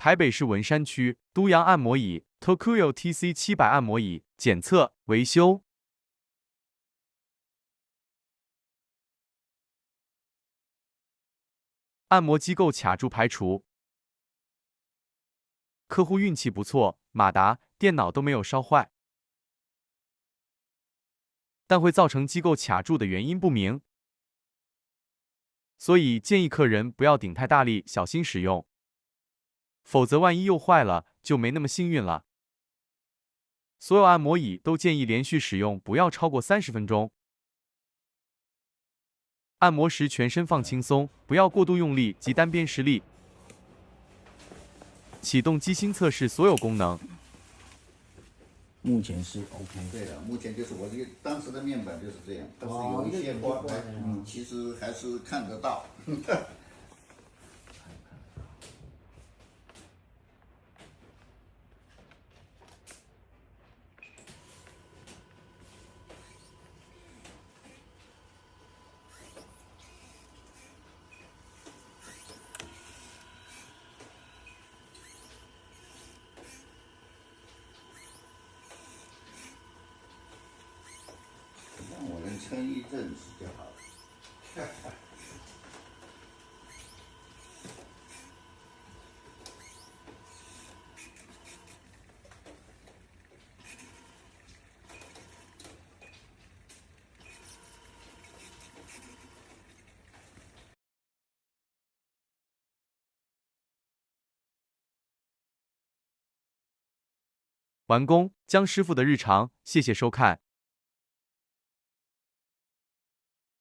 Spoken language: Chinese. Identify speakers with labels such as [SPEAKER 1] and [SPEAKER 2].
[SPEAKER 1] 台北市文山区都阳按摩椅 Tokuyo TC 700按摩椅检测维修。按摩机构卡住排除。客户运气不错，马达、电脑都没有烧坏，但会造成机构卡住的原因不明，所以建议客人不要顶太大力，小心使用，否则万一又坏了，就没那么幸运了。所有按摩椅都建议连续使用，不要超过30分钟。按摩时全身放轻松，不要过度用力及单边施力。启动机芯测试所有功能。
[SPEAKER 2] 目前是 OK。
[SPEAKER 3] 对的，目前就是我这个当时的面板就是这样，但是有一些花牌，其实还是看得到。让我能撑一阵子就好了。
[SPEAKER 1] 完工，江师傅的日常，谢谢收看。